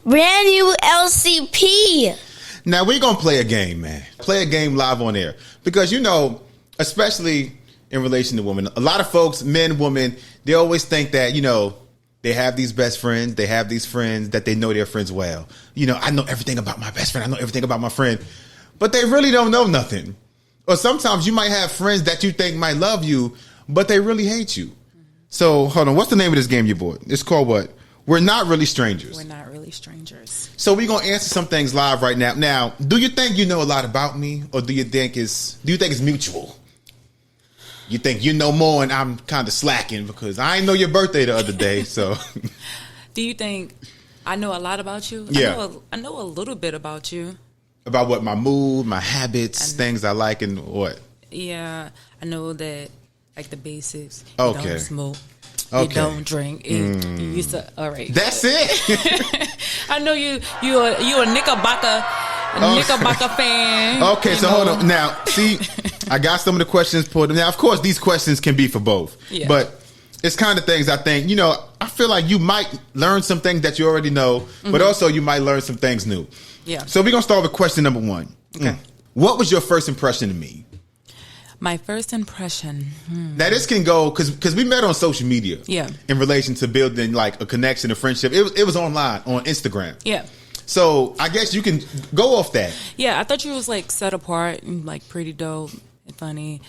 Brand new LCP. Now, we're going to play a game, man. Play a game live on air. Because, you know, especially in relation to women, a lot of folks, men, women, they always think that, you know, they have these best friends. They have these friends that they know their friends well. You know, I know everything about my best friend. I know everything about my friend. But they really don't know nothing. Or sometimes you might have friends that you think might love you, but they really hate you. So, hold on. What's the name of this game you bought? It's called what? We're Not Really Strangers. We're not really strangers. So we're gonna answer some things live right now. Now, do you think you know a lot about me, or do you think it's mutual? You think you know more and I'm kind of slacking because I ain't know your birthday the other day. So, do you think I know a lot about you? Yeah, I know a little bit about you. About what? My mood, my habits, things I like, and what? Yeah, I know that, like the basics. Okay. You don't smoke. Okay. You don't drink. You used to. All right. That's it. I know you a Knickerbocker fan. Okay, so hold on. Now, see, I got some of the questions pulled. Now, of course, these questions can be for both. Yeah. But it's kind of things I think, you know, I feel like you might learn some things that you already know, but also you might learn some things new. Yeah. So we're going to start with question number 1. Okay. What was your first impression of me? My first impression. Now, this can go, because we met on social media. Yeah. In relation to building like a connection, a friendship. It was online, on Instagram. Yeah. So I guess you can go off that. Yeah, I thought you was like set apart and like pretty dope and funny.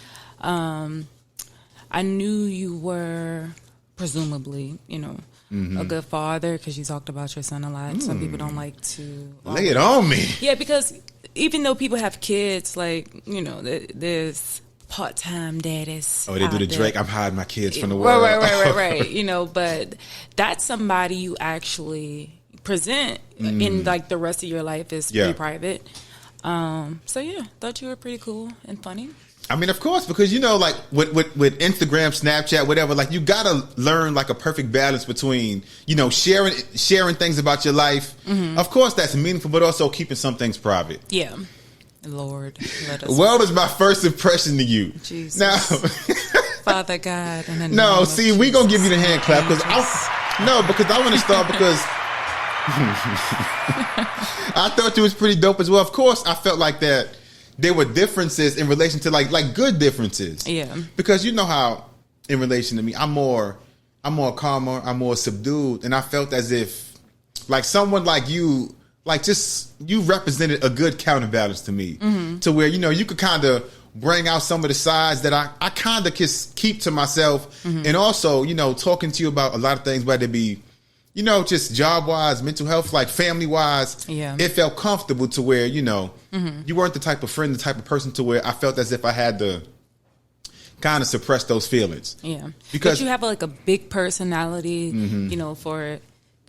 I knew you were presumably, you know, a good father because you talked about your son a lot. Some people don't like to lay it on me. Yeah, because even though people have kids, like, you know, there's part-time daddies. Oh, they do the Drake, I'm hiding my kids from the world. Right. You know, but that's somebody you actually present in like the rest of your life is pretty private. So yeah, thought you were pretty cool and funny. I mean, of course, because, you know, like with Instagram, Snapchat, whatever, like you got to learn like a perfect balance between, you know, sharing things about your life. Of course, that's meaningful, but also keeping some things private. Yeah. Lord, let us. What was my first impression to you? Jesus. Now, Father God. No, see, we gonna give you the hand clap because I want to start because I thought you was pretty dope as well. Of course, I felt like that there were differences in relation to like good differences. Yeah. Because you know how in relation to me, I'm more calmer, I'm more subdued, and I felt as if like someone like you. Like, just, you represented a good counterbalance to me. To where, you know, you could kind of bring out some of the sides that I kind of keep to myself. And also, you know, talking to you about a lot of things, whether it be, you know, just job-wise, mental health, like family-wise. Yeah. It felt comfortable to where, you know, you weren't the type of friend, the type of person to where I felt as if I had to kind of suppress those feelings. Yeah. Because but you have like a big personality, you know, for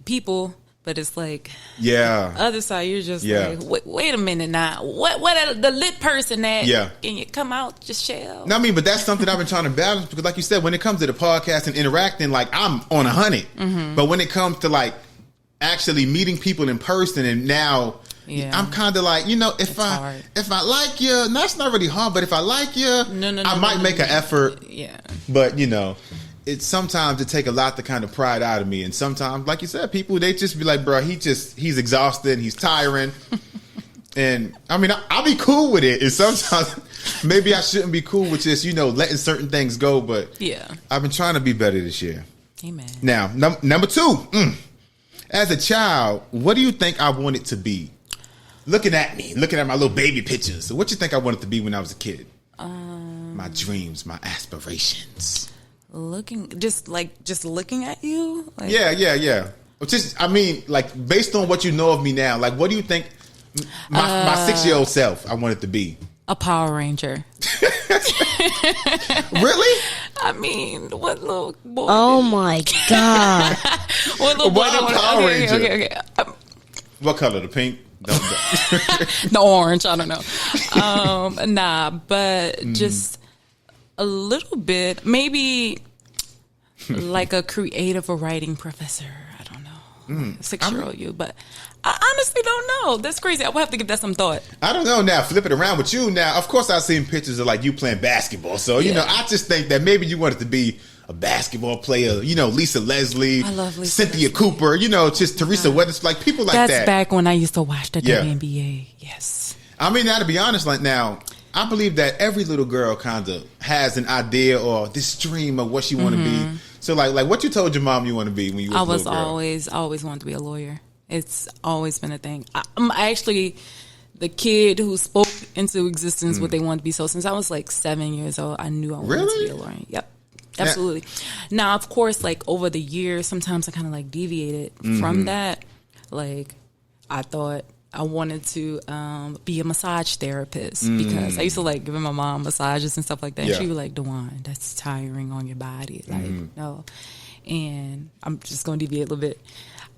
people. But it's like, other side, you're just like, wait a minute now. What the lit person that? Yeah. Can you come out, just shell? No, I mean, but that's something I've been trying to balance because, like you said, when it comes to the podcast and interacting, like I'm on 100. But when it comes to like actually meeting people in person, and now I'm kind of like, you know, if I like you, that's not really hard. But if I like you, I might make an effort. Yeah. But you know. Sometimes it take a lot to kind of pride out of me, and sometimes, like you said, people they just be like, "Bro, he's exhausted, and he's tiring." And I mean, I'll be cool with it, and sometimes maybe I shouldn't be cool with just, you know, letting certain things go. But I've been trying to be better this year. Amen. Now, number 2, as a child, what do you think I wanted to be? Looking at my little baby pictures. So, what you think I wanted to be when I was a kid? My dreams, my aspirations. Just looking at you? Like, yeah. Just, I mean, like, based on what you know of me now, like, what do you think my 6-year-old self I wanted to be? A Power Ranger. Really? I mean, what little boy? Oh my God. What little boy? Power Ranger? Okay. What color? The pink? The orange. I don't know. But just a little bit, maybe like a creative writing professor. I don't know. 6-year-old you. But I honestly don't know. That's crazy. I would have to give that some thought. I don't know. Now, flip it around with you. Now, of course, I've seen pictures of like you playing basketball. So, you know, I just think that maybe you wanted to be a basketball player, you know, Lisa Leslie, I love Lisa Cynthia Leslie. Cooper, you know, just Teresa Weathers, like people like that. That's back when I used to watch the WNBA. Yes. I mean, now to be honest, like now, I believe that every little girl kind of has an idea or this dream of what she want to be. So like what you told your mom you want to be when you was a little girl? always wanted to be a lawyer. It's always been a thing. I'm actually the kid who spoke into existence what they wanted to be. So since I was like 7 years old, I knew I wanted to be a lawyer. Yep. Absolutely. Now, of course, like over the years, sometimes I kind of like deviated from that. Like I thought I wanted to be a massage therapist because I used to like giving my mom massages and stuff like that. And she was like, "Dewan, that's tiring on your body." Like, no. And I'm just going to deviate a little bit.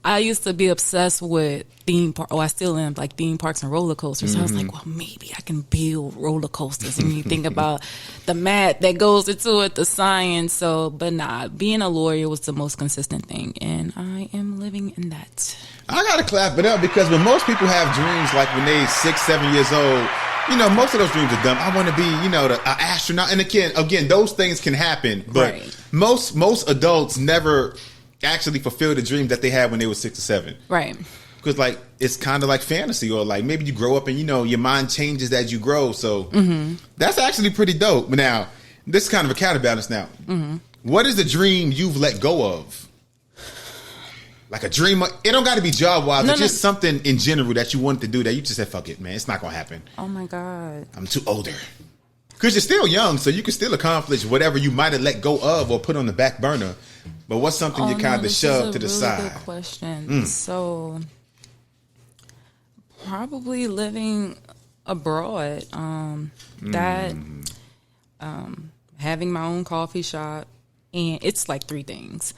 I used to be obsessed with theme park. Oh, I still am, like theme parks and roller coasters. So I was like, well, maybe I can build roller coasters. And you think about the math that goes into it, the science. So, but nah, being a lawyer was the most consistent thing, and I am living in that. I gotta clap it up because when most people have dreams, like when they 6, 7 years old, you know, most of those dreams are dumb. I want to be, you know, an astronaut. And again, those things can happen, but most adults never actually fulfill the dream that they had when they were 6 or 7. Right. Because like it's kind of like fantasy, or like maybe you grow up and you know your mind changes as you grow. So that's actually pretty dope. But now this is kind of a counterbalance. Now, what is the dream you've let go of? Like a dream, it don't got to be job wise. It's just something in general that you wanted to do that you just said, "Fuck it, man, it's not gonna happen." Oh my God, I'm too older. Because you're still young, so you can still accomplish whatever you might have let go of or put on the back burner. But what's something you kind of shoved to the side? Good question. So, probably living abroad. Having my own coffee shop, and it's like 3 things.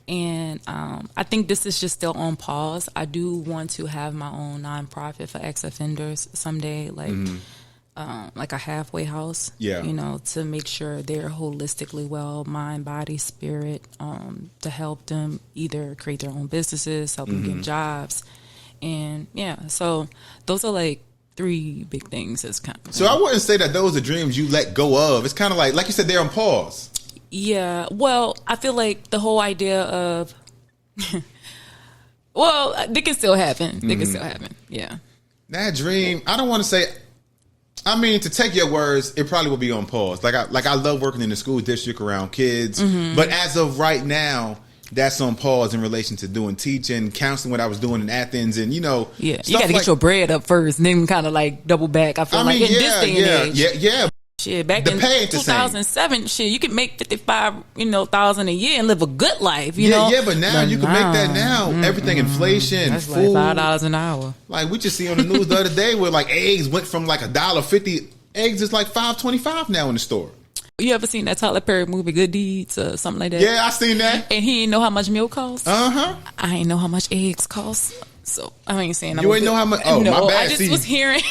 And I think this is just still on pause. I do want to have my own nonprofit for ex-offenders someday, like a halfway house, you know, to make sure they're holistically well, mind, body, spirit, to help them either create their own businesses, help them get jobs. And so those are like 3 big things. That's kind of, so I wouldn't say that those are dreams you let go of. It's kind of like you said, they're on pause. Yeah. Well, I feel like the whole idea of, well, they can still happen. They can still happen. Yeah. That dream, I don't want to say, I mean, to take your words, it probably will be on pause. Like I love working in the school district around kids, but as of right now, that's on pause in relation to doing teaching, counseling, what I was doing in Athens, and you know, you got to get your bread up first, and then kind of like double back. I feel like in this day and age, shit, back in 2007, shit, you could make $55,000 a year and live a good life. You know, but now you can make that now. Everything, inflation, that's food, like $5 an hour. Like we just see on the news the other day where like eggs went from like $1.50. Eggs is like $5.25 now in the store. You ever seen that Tyler Perry movie, Good Deeds, or something like that? Yeah, I seen that. And he didn't know how much milk costs. I ain't know how much eggs cost. So I ain't saying you ain't know how much. Oh, no, my bad. I just was hearing.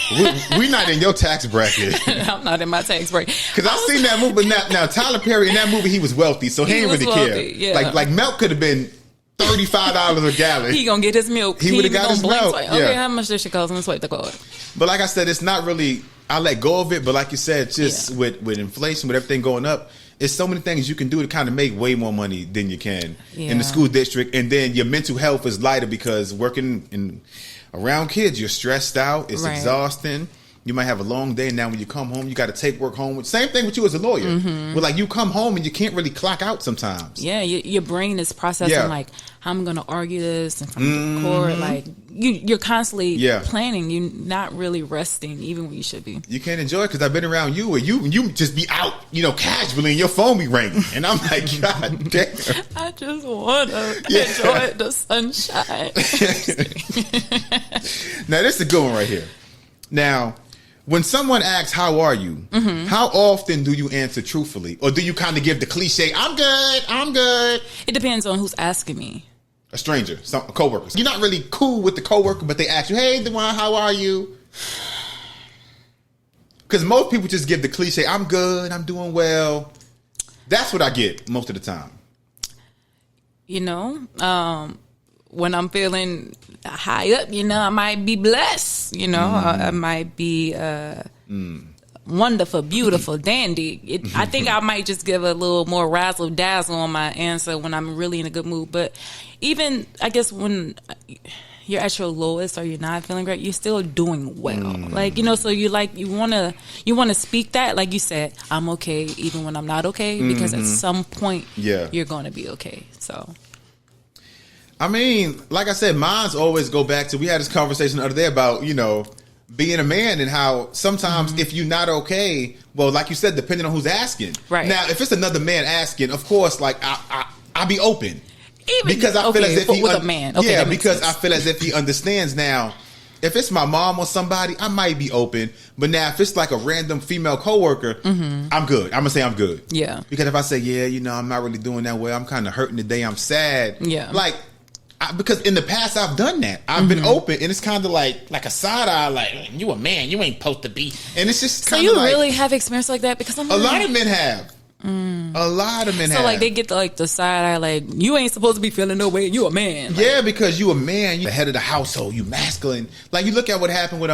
we not in your tax bracket. I'm not in my tax bracket because I seen that movie. But now Tyler Perry in that movie, he was wealthy, so he didn't really care. Yeah. Like milk could have been $35 a gallon. He gonna get his milk. He would have got his milk. Okay, how much this shit cost? I'm gonna swipe the card. But like I said, it's not really. I let go of it. But like you said, just with inflation, with everything going up. It's so many things you can do to kind of make way more money than you can in the school district. And then your mental health is lighter because working around kids, you're stressed out. It's exhausting. You might have a long day. And now when you come home, you got to take work home. Same thing with you as a lawyer. Where like you come home and you can't really clock out sometimes. Yeah, your brain is processing like how I'm going to argue this in front of the court. Like you're constantly planning. You're not really resting, even when you should be. You can't enjoy it because I've been around you where you just be out, casually and your phone be ringing. And I'm like, God damn. I just want to enjoy the sunshine. Now, this is a good one right here. Now, when someone asks, how are you? How often do you answer truthfully? Or do you kind of give the cliche, I'm good? It depends on who's asking me. A stranger, a coworker. You're not really cool with the coworker, but they ask you, hey, Dewan, how are you? Because most people just give the cliche, I'm good, I'm doing well. That's what I get most of the time. when I'm feeling high up, I might be blessed, I might be wonderful, beautiful, dandy. I think I might just give a little more razzle dazzle on my answer when I'm really in a good mood. But even, I guess, when you're at your lowest or you're not feeling great, you're still doing well. So you want to speak that, like you said, I'm okay even when I'm not okay, because at some point you're going to be okay. So I mean, like I said, mine's always go back to, we had this conversation the other day about, being a man and how sometimes if you're not okay, well, like you said, depending on who's asking. Right. Now, if it's another man asking, of course, like I'll be open. Because I feel as if with a man. Okay, because I feel as if he understands now. If it's my mom or somebody, I might be open. But now, if it's like a random female coworker, I'm good. I'm gonna say I'm good. Yeah. Because if I say, I'm not really doing that well, I'm kind of hurting today, I'm sad. Yeah. Because in the past I've done that. I've been open, and it's kind of like a side eye, like, you a man, you ain't supposed to be. And it's just kind of so you really have experience like that? Because a lot of men have. A lot of men have. So like they get the side eye, like, you ain't supposed to be feeling no way, you a man. Yeah, because you a man, you the head of the household, you masculine. Like, you look at what happened with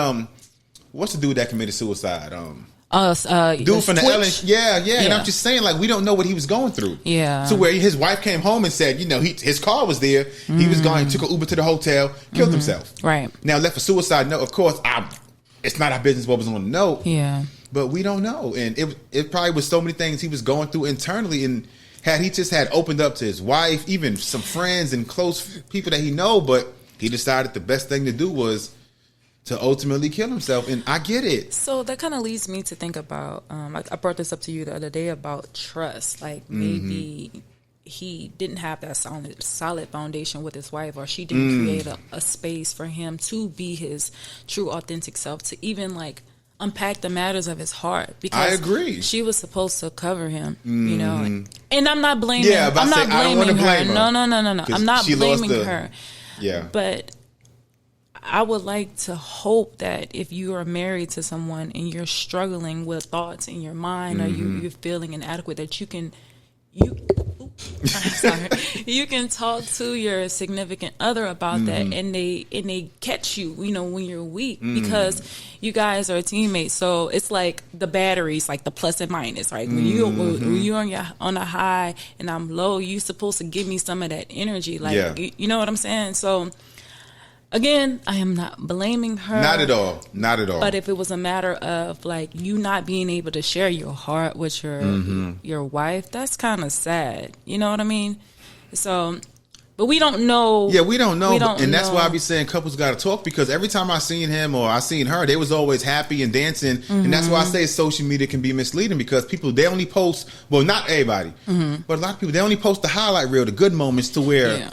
what's the dude that committed suicide? Dude from the Ellen. Yeah. And I'm just saying, like, we don't know what he was going through. Yeah. To where his wife came home and said, his car was there. He was going, took an Uber to the hotel, killed himself. Right. Now left for suicide note. Of course, it's not our business what was on the note. Yeah. But we don't know. And it probably was so many things he was going through internally. And had he just had opened up to his wife, even some friends and close people that he know, but he decided the best thing to do was to ultimately kill himself. And I get it. So that kind of leads me to think about, I brought this up to you the other day about trust. Like, maybe he didn't have that solid foundation with his wife, or she didn't create a space for him to be his true, authentic self, to even unpack the matters of his heart. Because I agree. She was supposed to cover him, And I'm not blaming her. I'm not blaming her. No. I'm not blaming her. Yeah. But I would like to hope that if you are married to someone and you're struggling with thoughts in your mind, or you're feeling inadequate, that you can talk to your significant other about that, and they catch you, when you're weak, because you guys are teammates. So it's like the batteries, like the plus and minus, right? When you're on a high and I'm low, you're supposed to give me some of that energy, you know what I'm saying? So again, I am not blaming her. Not at all. Not at all. But if it was a matter of you not being able to share your heart with your wife, that's kind of sad. You know what I mean? So, but we don't know. Yeah, we don't know. And that's why I be saying couples got to talk, because every time I seen him or I seen her, they was always happy and dancing. And that's why I say social media can be misleading, because people, they only post, well, not everybody, but a lot of people, they only post the highlight reel, the good moments, to where... Yeah.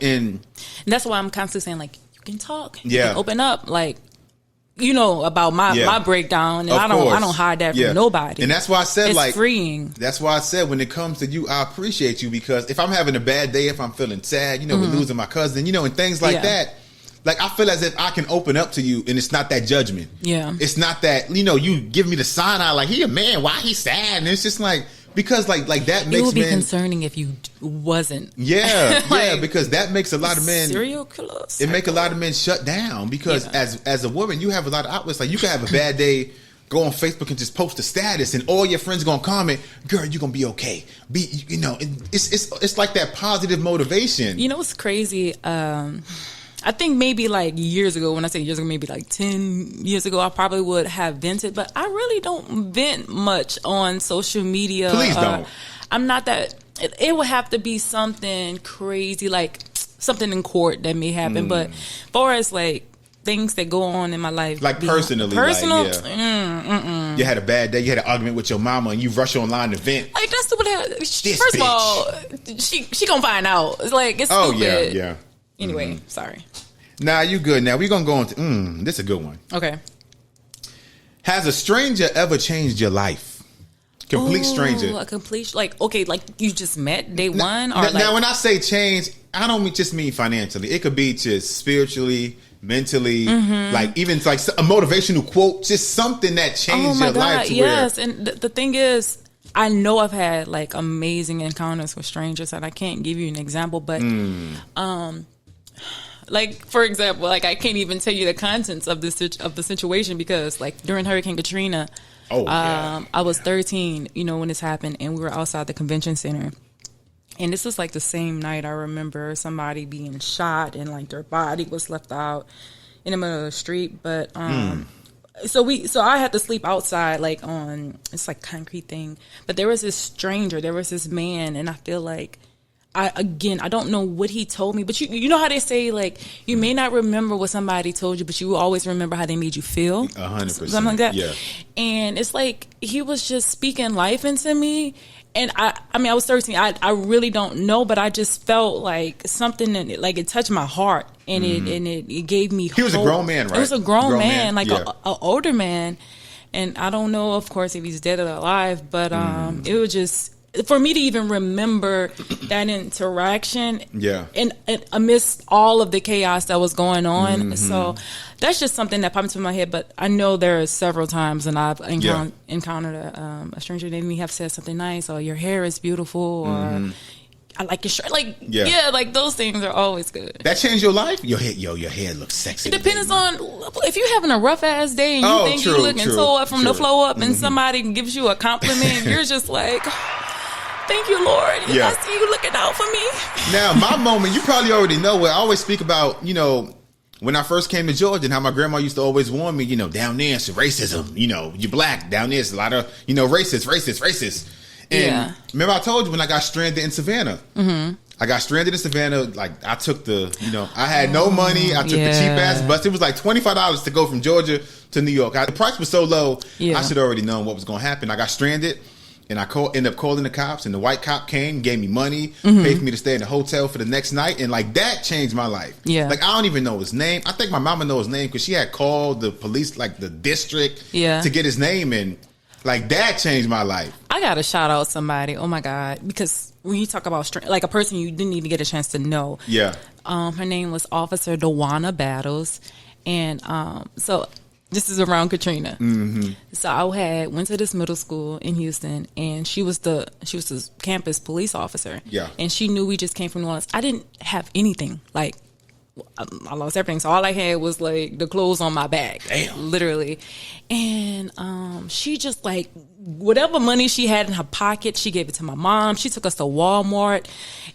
And that's why I'm constantly saying, you can talk, you can open up, about my breakdown, and I don't hide that from nobody. And that's why I said, it's freeing. That's why I said, when it comes to you, I appreciate you, because if I'm having a bad day, if I'm feeling sad, we're losing my cousin, and things like that. Like, I feel as if I can open up to you, and it's not that judgment. Yeah, it's not that you give me the side eye, like, he a man, why he sad, and it's just like. Because like that makes it would be concerning if you wasn't. Yeah, because that makes a lot of men serial killers. It make a lot of men shut down, because as a woman, you have a lot of outlets. Like, you can have a bad day, go on Facebook and just post a status, and all your friends are gonna comment, "Girl, you're gonna be okay." It's like that positive motivation. What's crazy? I think maybe years ago, when I say years ago, maybe 10 years ago, I probably would have vented, but I really don't vent much on social media. Please don't. I'm not that. It would have to be something crazy, like something in court that may happen. But as far as things that go on in my life, personal, you had a bad day, you had an argument with your mama, and you rush online to vent. That's stupid. First of all, she gonna find out. It's it's stupid. Oh yeah. Anyway, sorry. Nah, you good. Now we're going to go into... this is a good one. Okay. Has a stranger ever changed your life? Complete stranger. A complete... you just met day one? Now, when I say change, I don't just mean financially. It could be just spiritually, mentally, even a motivational quote, just something that changed your life. Yes, and the thing is... I know I've had amazing encounters with strangers, and I can't give you an example, but Like, for example, like I can't even tell you the contents of the situation because, like, during Hurricane Katrina, I was 13, when this happened, and we were outside the convention center. And this was like the same night I remember somebody being shot and like their body was left out in the middle of the street. But so I had to sleep outside, like on it's like concrete thing. But there was this man, and I feel like I don't know what he told me, but you know how they say, like, you may not remember what somebody told you, but you always remember how they made you feel. 100%. Something like that. Yeah. And it's like he was just speaking life into me. And I mean, I was 13. I really don't know, but I just felt like something that, like, it touched my heart, and it gave me hope. He was a grown man, right? It was a grown man, like yeah. a older man. And I don't know, of course, if he's dead or alive, but it was just, for me to even remember that interaction, and amidst all of the chaos that was going on, so that's just something that popped into my head. But I know there are several times, and I've encountered a stranger that may have said something nice, or your hair is beautiful, or I like your shirt, like like those things are always good. That changed your life? Your hair looks sexy. It depends on if you're having a rough ass day and you think you're looking so up from the floor up, and somebody gives you a compliment, you're just like, thank you, Lord. I see you looking out for me. Now, my moment, you probably already know, where I always speak about, when I first came to Georgia and how my grandma used to always warn me, down there it's racism. You're black. Down there it's a lot of, racist. And remember I told you when I got stranded in Savannah. I got stranded in Savannah. Like, I took I had no money. I took the cheap ass bus. It was like $25 to go from Georgia to New York. The price was so low, I should have already known what was going to happen. I got stranded. And I ended up calling the cops, and the white cop came, gave me money, paid for me to stay in the hotel for the next night. And, like, that changed my life. Yeah. Like, I don't even know his name. I think my mama knows his name because she had called the police, like, the district to get his name. And, like, that changed my life. I got to shout out somebody. Oh, my God. Because when you talk about, like, a person you didn't even get a chance to know. Yeah. Her name was Officer Dewana Battles. And so this is around Katrina. So I went to this middle school in Houston, and she was the campus police officer. Yeah. And she knew we just came from New Orleans. I didn't have anything. Like, I lost everything. So all I had was, like, the clothes on my back. Damn. Literally. And she just, like, whatever money she had in her pocket, she gave it to my mom. She took us to Walmart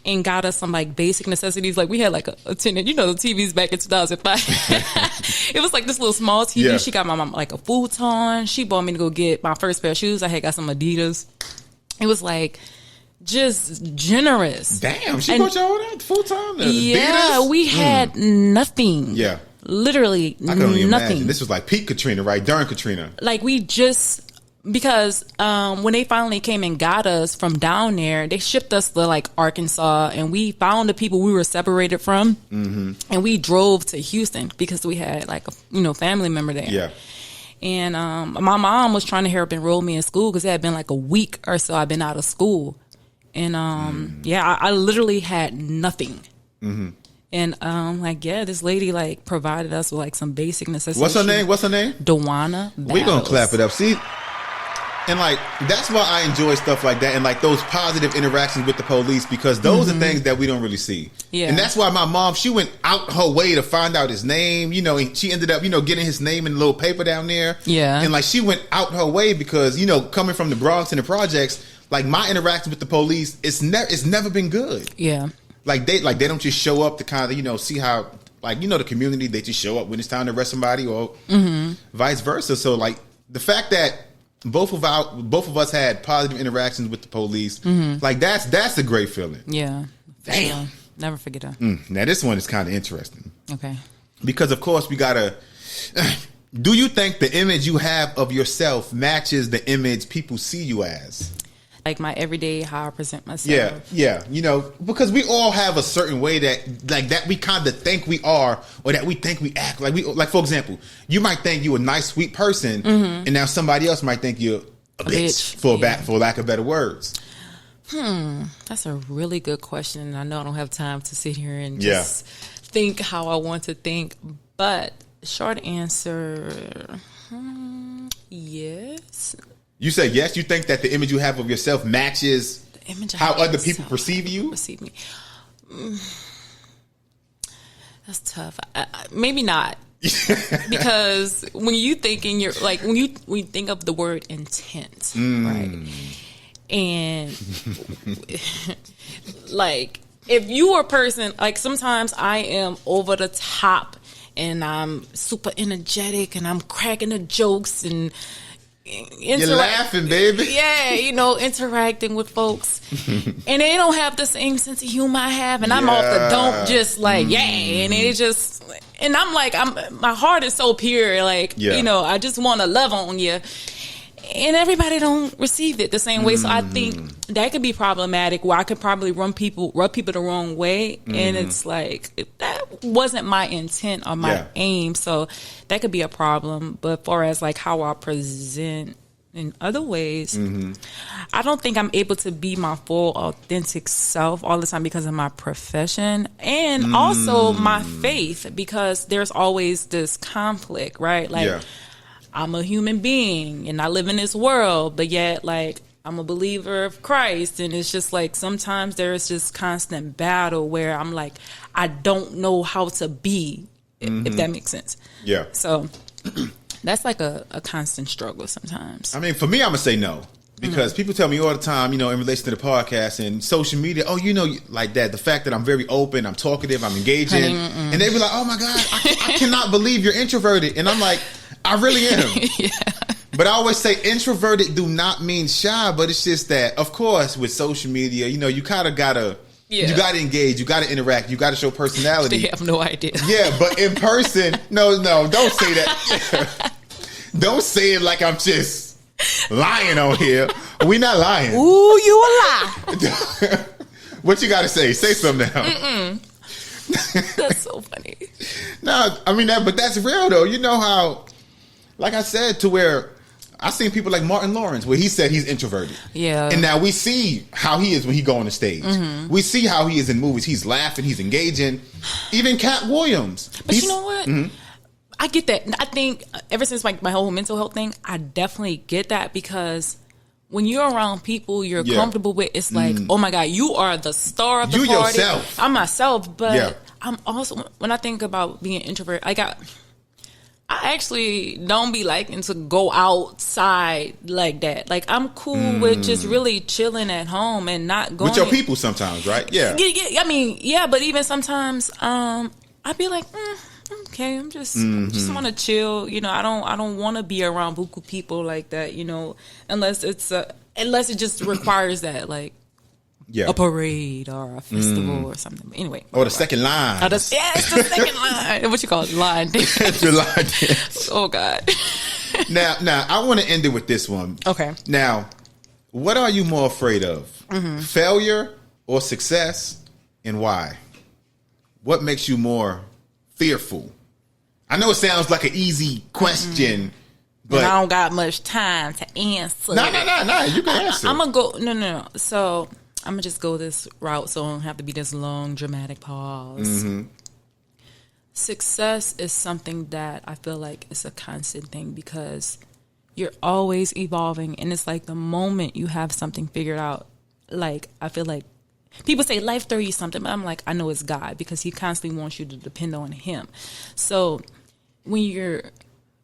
and got us some, like, basic necessities. Like, we had, like, a 10, the TVs back in 2005. It was like this little small TV. Yeah. She got my mom, like, a futon. She bought me to go get my first pair of shoes. I had got some Adidas. It was like just generous. Damn, she bought you all that full time? Yeah, Adidas? We had nothing. Yeah. Literally I couldn't even nothing. Imagine. This was like peak Katrina, right? During Katrina. Like, we just, because when they finally came and got us from down there, they shipped us to, like, Arkansas, and we found the people we were separated from, and we drove to Houston because we had, like, a family member there. Yeah. And my mom was trying to hurry up and enroll me in school because it had been like a week or so I'd been out of school. And I literally had nothing. And this lady, like, provided us with, like, some basic necessities. What's her name? Dewana Battles. We're gonna clap it up. See, and, like, that's why I enjoy stuff like that, and, like, those positive interactions with the police, because those are things that we don't really see. Yeah. And that's why my mom, she went out her way to find out his name, and she ended up, getting his name in a little paper down there. Yeah. And, like, she went out her way because, coming from the Bronx and the projects, like, my interaction with the police, it's never been good. Yeah. Like, they don't just show up to kind of, see how, like, the community, they just show up when it's time to arrest somebody, or vice versa. So, like, the fact that both of us had positive interactions with the police, like, that's a great feeling. Yeah. Damn. Never forget that. Now, this one is kind of interesting. Okay. Because, of course, we gotta. Do you think the image you have of yourself matches the image people see you as? Like, my everyday, how I present myself. Yeah. Because we all have a certain way that we kind of think we are, or that we think we act like for example, you might think you're a nice, sweet person, and now somebody else might think you're a bitch. For lack of better words. That's a really good question. I know I don't have time to sit here and just think how I want to think, but short answer, yes. You say yes? You think that the image you have of yourself matches how other people perceive you? Perceive me. That's tough. Maybe not. Because when you think of the word intent, right? And like, if you are a person, like, sometimes I am over the top and I'm super energetic and I'm cracking the jokes and you're laughing, baby. Yeah, interacting with folks. And they don't have the same sense of humor I have. And I'm off the dome just like, and it just, and I'm like, my heart is so pure. Like, I just want to love on you. And everybody don't receive it the same way. So I think that could be problematic, where I could probably rub people the wrong way. And it's like, that wasn't my intent or my aim. So that could be a problem. But far as like how I present in other ways, I don't think I'm able to be my full authentic self all the time because of my profession and also my faith, because there's always this conflict, right? Like, I'm a human being and I live in this world, but yet, like, I'm a believer of Christ. And it's just like, sometimes there's this constant battle where I'm like, I don't know how to be, if that makes sense. Yeah. So that's like a constant struggle sometimes. I mean, for me, I'm going to say no. Because people tell me all the time, in relation to the podcast and social media, like that, the fact that I'm very open, I'm talkative, I'm engaging. And they be like, oh my God, I cannot believe you're introverted. And I'm like, I really am. But I always say introverted do not mean shy, but it's just that, of course, with social media, you kind of got to, you got to engage, you got to interact, you got to show personality. They have no idea. Yeah, but in person, no, don't say that. Don't say it like I'm just lying on here. We not lying. Ooh, you a lie. What you got to say? Say something now. That's so funny. No, I mean, but that's real though. You know how, like I said, to where I've seen people like Martin Lawrence, where he said he's introverted. Yeah. And now we see how he is when he go on the stage. We see how he is in movies. He's laughing, he's engaging. Even Cat Williams. But you know what? I get that. I think ever since my whole mental health thing, I definitely get that, because when you're around people you're comfortable with, it's like, oh my God, you are the star of the party. Yourself. I'm myself, but I'm also, when I think about being an introvert, I actually don't be liking to go outside like that. Like, I'm cool with just really chilling at home and not going with your people sometimes, right? Yeah. I mean, but even sometimes I'd be like, okay, I'm just want to chill. I don't want to be around buku people like that. Unless it just requires that, like, a parade or a festival or something. But anyway, or the second line. It's the second line. What you call it? Line dance. The line dance. Oh God. Now I want to end it with this one. Okay. Now, what are you more afraid of? Failure or success, and why? What makes you more fearful? I know it sounds like an easy question, but I don't got much time to answer. No. You can answer. I'm gonna go. No. So I'm gonna just go this route, so I don't have to be this long, dramatic pause. Success is something that I feel like it's a constant thing, because you're always evolving, and it's like the moment you have something figured out, like, I feel like people say life throws you something, but I'm like, I know it's God, because He constantly wants you to depend on Him. So when you're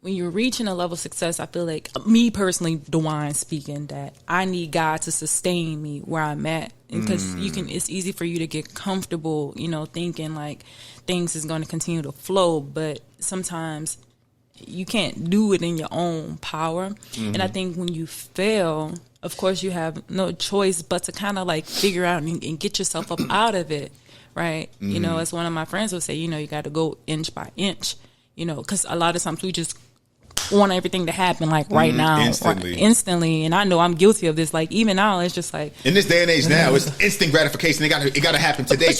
reaching a level of success, I feel like, me personally, DeWine speaking, that I need God to sustain me where I'm at, because it's easy for you to get comfortable, thinking like things is going to continue to flow, but sometimes you can't do it in your own power. And I think when you fail, of course, you have no choice but to kind of like figure out and get yourself up out of it, right? As one of my friends would say, you got to go inch by inch, because a lot of times we just want everything to happen like right now, instantly. And I know I'm guilty of this. Like, even now, it's just like, in this day and age now, it's instant gratification. It got to happen today.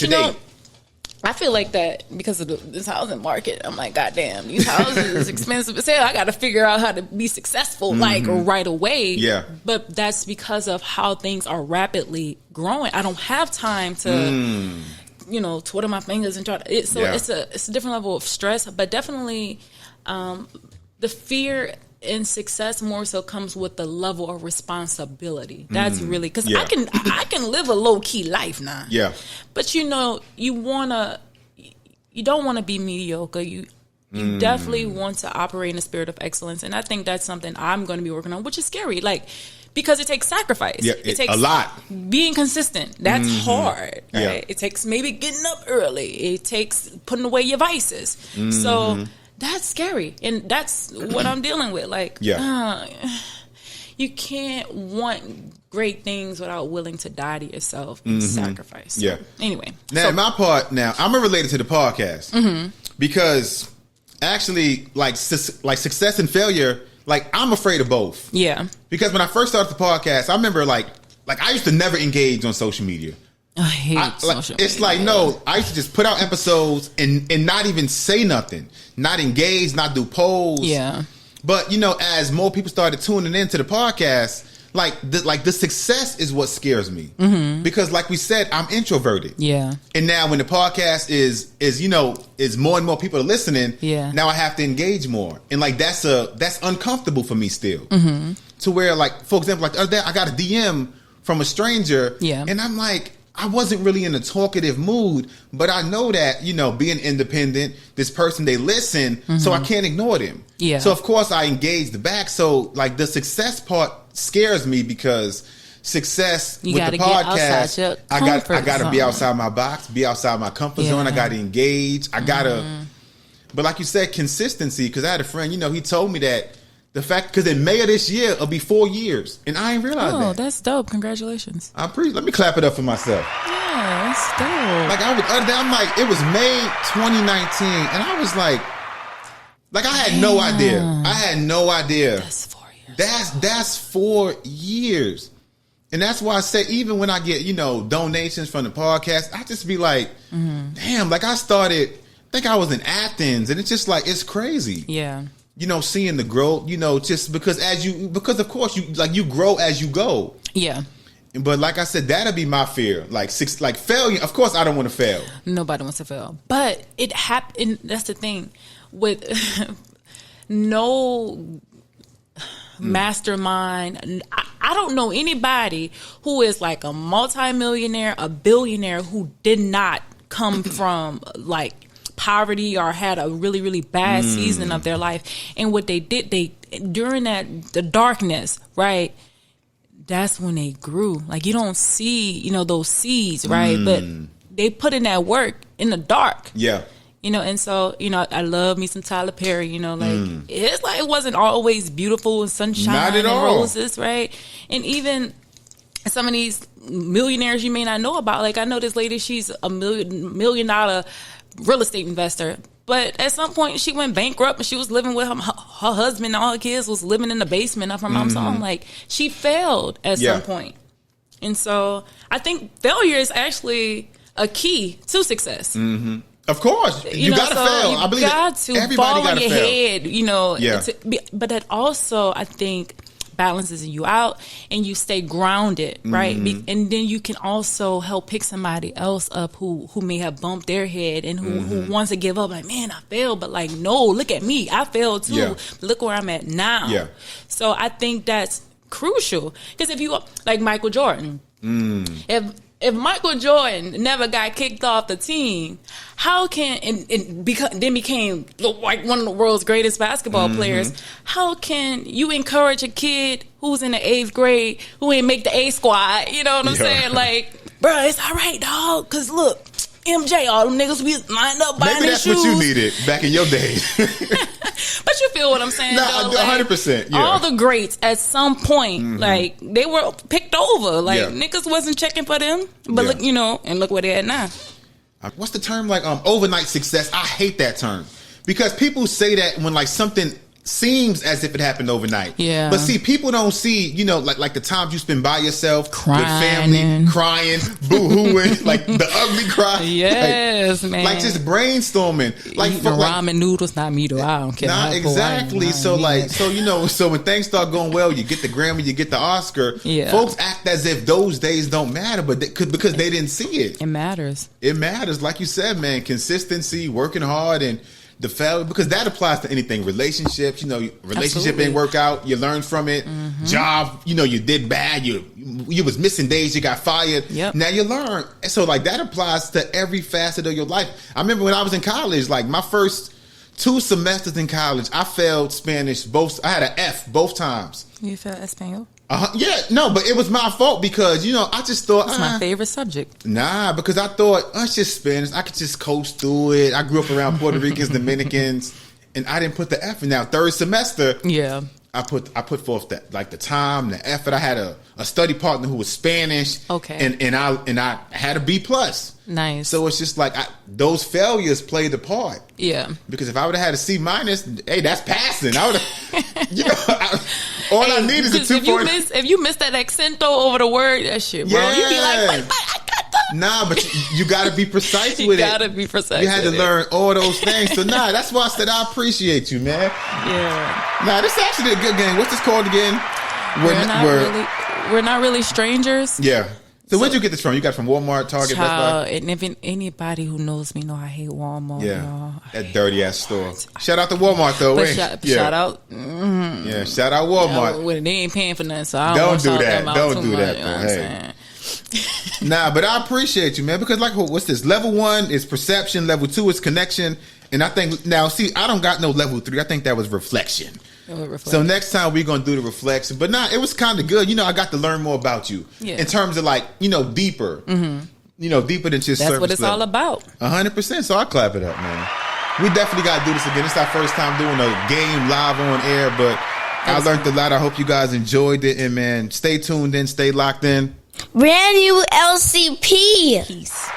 I feel like that because of this housing market. I'm like, God damn, these houses is expensive as hell. I got to figure out how to be successful like right away. Yeah. But that's because of how things are rapidly growing. I don't have time to, twiddle my fingers and try to. It's a different level of stress, but definitely the fear in success more so comes with the level of responsibility. That's really, because I can live a low key life now. Yeah. But you wanna, you don't want to be mediocre. You definitely want to operate in a spirit of excellence. And I think that's something I'm going to be working on, which is scary. Like, because it takes sacrifice. Yeah, it takes a lot. Being consistent. That's hard. Right? Yeah. It takes maybe getting up early. It takes putting away your vices. So that's scary. And that's what I'm dealing with. Like, you can't want great things without willing to die to yourself and sacrifice. So, anyway. Now, my part, I'm related to the podcast because actually, like success and failure, like I'm afraid of both. Yeah. Because when I first started the podcast, I remember like I used to never engage on social media. I hate social media. It's like, no, I used to just put out episodes and not even say nothing, not engage, not do polls. Yeah. But, you know, as more people started tuning into the podcast, like the success is what scares me. Because like we said, I'm introverted. Yeah. And now when the podcast is more and more people are listening, now I have to engage more. And like that's uncomfortable for me still. To where, like, for example, like the other day I got a DM from a stranger and I'm like, I wasn't really in a talkative mood, but I know that, you know, being independent, this person, they listen, so I can't ignore them. Yeah. So of course I engaged back. So like the success part scares me because success with the podcast, I got to be outside my box, be outside my comfort zone. I got to engage. I got to, but like you said, consistency. Because I had a friend, you know, he told me that the fact, because in May of this year, it'll be 4 years. And I ain't realized that. Oh, that's dope. Congratulations. Let me clap it up for myself. Yeah, that's dope. Like, I'm like, it was May 2019. And I was like I had no idea. I had no idea. That's 4 years. That's 4 years. And that's why I say, even when I get, you know, donations from the podcast, I just be like, damn, like I think I was in Athens. And it's just like, it's crazy. Yeah. You know, seeing the growth, you know, just because of course you grow as you go. Yeah. But like I said, that'll be my fear. Like failure. Of course, I don't want to fail. Nobody wants to fail. But it happened. That's the thing with no mastermind. I don't know anybody who is like a multimillionaire, a billionaire who did not come from like poverty or had a really, really bad season of their life. And what they did, during the darkness, right? That's when they grew. Like, you don't see, you know, those seeds, right? But they put in that work in the dark. Yeah. You know, and so, you know, I love me some Tyler Perry, you know, like it's like it wasn't always beautiful and sunshine and roses, right? And even some of these millionaires you may not know about, like I know this lady, she's a $1 million real estate investor, but at some point she went bankrupt and she was living with her husband and all her kids was living in the basement of her mom's home. Like, she failed at some point. And so I think failure is actually a key to success. Of course, you gotta fail. I believe got to fall on your head, you know. But that also, I think, balances you out and you stay grounded, right? And then you can also help pick somebody else up who may have bumped their head and who wants to give up. Like, man, I failed, but like, no, look at me, I failed too. Look where I'm at now. So I think that's crucial, because if you like Michael Jordan, if Michael Jordan never got kicked off the team, how can and then became like one of the world's greatest basketball players? How can you encourage a kid who's in the 8th grade who ain't make the A squad? You know what I'm saying? Like, bro, it's all right, dog. Cause look, MJ, all them niggas be lined up buying their shoes. Maybe that's what you needed back in your days. But you feel what I'm saying? No, 100%. Yeah. All the greats at some point, like, they were picked over. Like, niggas wasn't checking for them. But look, you know, and look where they're at now. What's the term? Like, overnight success. I hate that term, because people say that when like something seems as if it happened overnight. Yeah. But see, people don't see, you know, like the times you spend by yourself, crying, with family, crying, boo-hooing, like the ugly cry. Yes, like, man. Like just brainstorming. Like the ramen noodles, not me though. I don't care. Not exactly. So like, so you know, so when things start going well, you get the Grammy, you get the Oscar. Yeah. Folks act as if those days don't matter, but because they didn't see it. It matters. It matters. Like you said, man, consistency, working hard, and the failure, because that applies to anything. Relationships, relationship Absolutely. ain't work out, you learn from it. Job, you did bad, you was missing days, you got fired. Yep. Now you learn. So like that applies to every facet of your life. I remember when I was in college, like my first 2 semesters in college, I failed Spanish I had an F both times. You failed Espanol? Yeah, no, but it was my fault because, I just thought... It's my favorite subject. Nah, because I thought, it's just Spanish. I could just coast through it. I grew up around Puerto Ricans, Dominicans, and I didn't put the effort. Now, third semester, yeah, I put forth the time, the effort. I had a study partner who was Spanish. Okay. And I had a B+. Nice. So it's just like those failures played a part. Yeah. Because if I would have had a C-, hey, that's passing. I would have... all I need is a 2 point. If you miss that accento over the word, that shit, bro. Yeah. You be like, wait, I got that. Nah, but you got to be precise with it. You got to be precise. You had to learn all those things. So that's why I said I appreciate you, man. Yeah. Nah, this is actually a good game. What's this called again? We're not really strangers. Yeah. So where'd you get this from? You got it from Walmart, Target, Best Buy? And if anybody who knows me know I hate Walmart. Yeah, y'all. that dirty ass store. Shout out to Walmart though. But shout out. Yeah, shout out Walmart. Well, they ain't paying for nothing, so I don't want to do shout that. them out Don't too do much, that. you know what I'm saying? Nah, but I appreciate you, man. Because like, what's this? Level 1 is perception. Level 2 is connection. And I think now, see, I don't got no level 3. I think that was reflection. So next time we're gonna do the reflection. But it was kind of good. I got to learn more about you in terms of like deeper. Deeper than just that's surface what it's level. all about. 100%. So I clap it up, man. We definitely got to do this again. It's our first time doing a game live on air, but I learned a lot. I hope you guys enjoyed it, and man, stay tuned in, stay locked in. Brand new LCP. Peace.